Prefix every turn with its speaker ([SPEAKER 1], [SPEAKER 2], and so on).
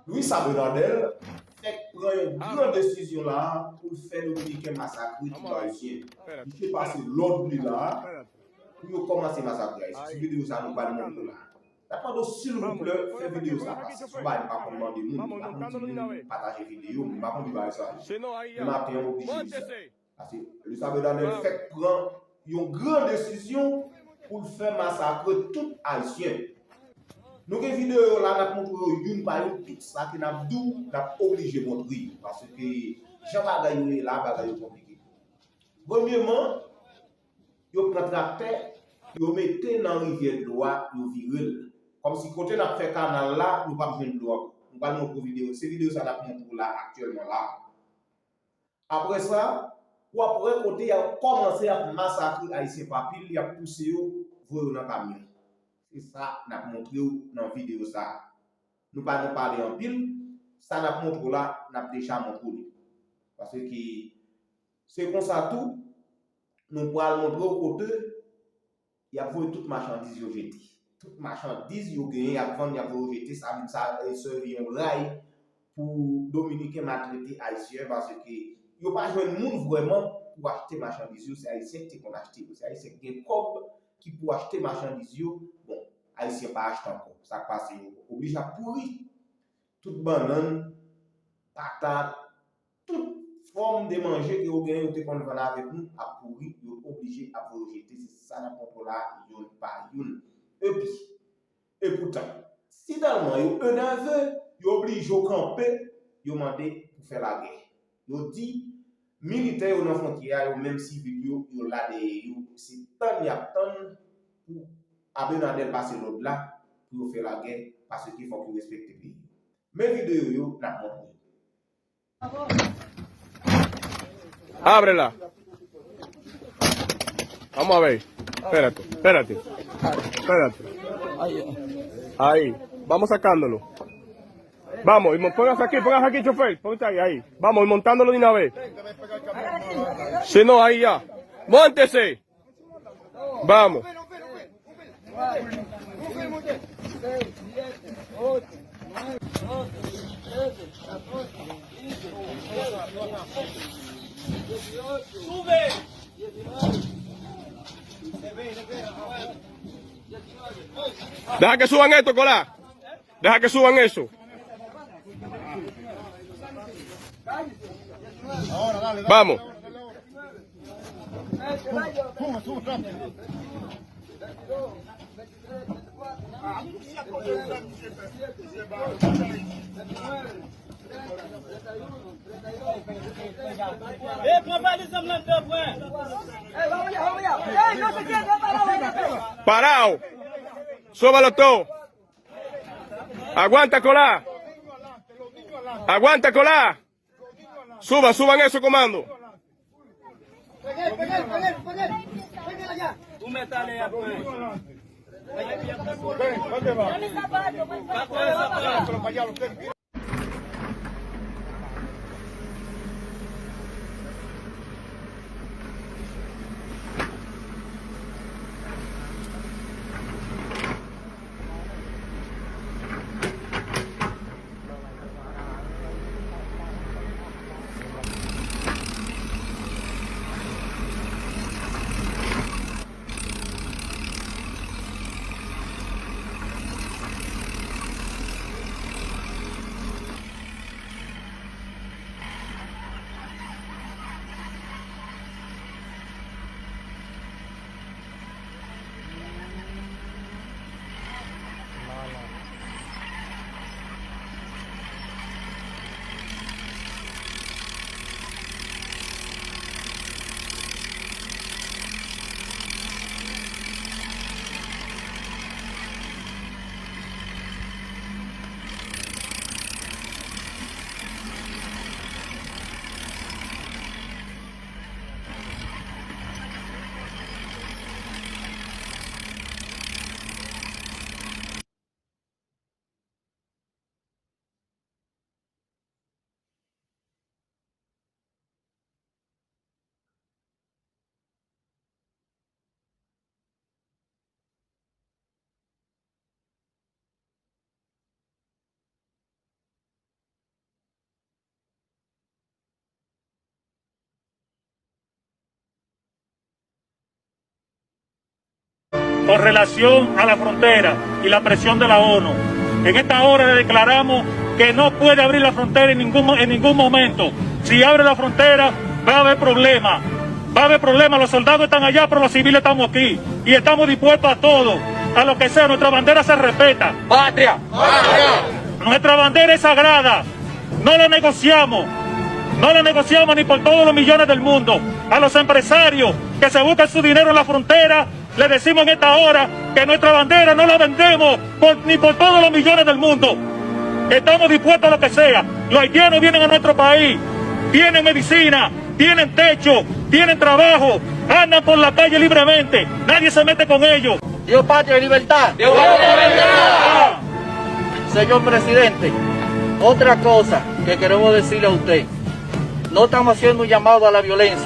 [SPEAKER 1] Louis Abinadel prend une grande décision là pour faire dominicain massacrer tout haïtien. Il fait passer l'ordre là pour commencer à massacrer haïtien. Si vidéo ça nous pas le monde là. D'abord, s'il vous plaît, faites vidéo ça parce que ça va pas commander nous, pas partager vidéo, pas commander ça. Le matin on obligé. Parce que Louis Abinadel prend une grande décision pour faire massacrer tout haïtien. Nous avons une vidéo là, nous montrons une par une, tout ça qui n'a obligé de montrer. Parce que Jean-Bagaille est là, Bagaille est compliqué. Premièrement, vous prenez tracteur, vous mettez dans la rivière de l'eau, vous virez. Comme si quand on a fait canal là, nous n'avons pas besoin de l'eau. Nous pas montrer vidéo. Ces vidéos, ça n'a pas montré là, actuellement là. Après ça, ou après, côté, il a commencé à massacrer Haïtien Papil, il a poussé vous dans le camion. C'est ça n'a montré dans la vidéo ça. Nous pas nous parler en pile, ça n'a montré là, n'a déjà montré. Parce que c'est comme ça tout, nous pourrons montrer au côté, il y a toute marchandise jetée. Toute marchandise yo gagné à vendre, il y a jeté ça servir un rail pour Dominicain maltraiter haïtien parce que yo pas jouer monde vraiment pour acheter marchandise, c'est haïtien qui qu'on acheter, c'est haïtien qui cob qui pour acheter marchandise. Bon, haïtien pas acheter encore. Ça passe obligé à pourrir toute banane, patate, toute forme de manger que vous gagnez ou qu'on vend avec nous à pourrir, vous obligé à vous rejeter. C'est ça la propos là, yon pas yon. Et pourtant, si dans le un nerveux, vous obligé à camper, vous demandez pour faire la guerre. Vous dit militaires dans la frontière, même si vidéo yo là de c'est tant y a tant pour Abinadel passer l'autre là pour faire la guerre parce qu'il faut qu'il respecte le pays. Mes vidéos yo la montre.
[SPEAKER 2] Ábrela. Vamos a ver. Espérate. Ahí. Vamos sacándolo. Vamos, y póngase aquí, chofer. Póngase ahí. Vamos, y montándolo de una vez. Si no, ahí ya. ¡Móntese! Vamos.
[SPEAKER 3] ¡Sube!
[SPEAKER 2] Deja que suban esto, Colá. Deja que suban eso. Vamos. Parado. Súbalo todo. Aguanta, Colá. Aguanta, Colá. Suban eso, comando.
[SPEAKER 3] Tú métale a
[SPEAKER 4] con relación a la frontera y la presión de la ONU. En esta hora le declaramos que no puede abrir la frontera en ningún momento. Si abre la frontera va a haber problemas. Va a haber problemas, los soldados están allá, pero los civiles estamos aquí. Y estamos dispuestos a todo, a lo que sea. Nuestra bandera se respeta. ¡Patria! ¡Patria! Nuestra bandera es sagrada. No la negociamos. No la negociamos ni por todos los millones del mundo. A los empresarios que se buscan su dinero en la frontera, le decimos en esta hora que nuestra bandera no la vendemos ni por todos los millones del mundo. Estamos dispuestos a lo que sea. Los haitianos vienen a nuestro país, tienen medicina, tienen techo, tienen trabajo, andan por la calle libremente, nadie se mete con ellos.
[SPEAKER 5] Dios, patria y libertad.
[SPEAKER 4] ¡Dios, patria y libertad!
[SPEAKER 5] Señor presidente, otra cosa que queremos decirle a usted, no estamos haciendo un llamado a la violencia.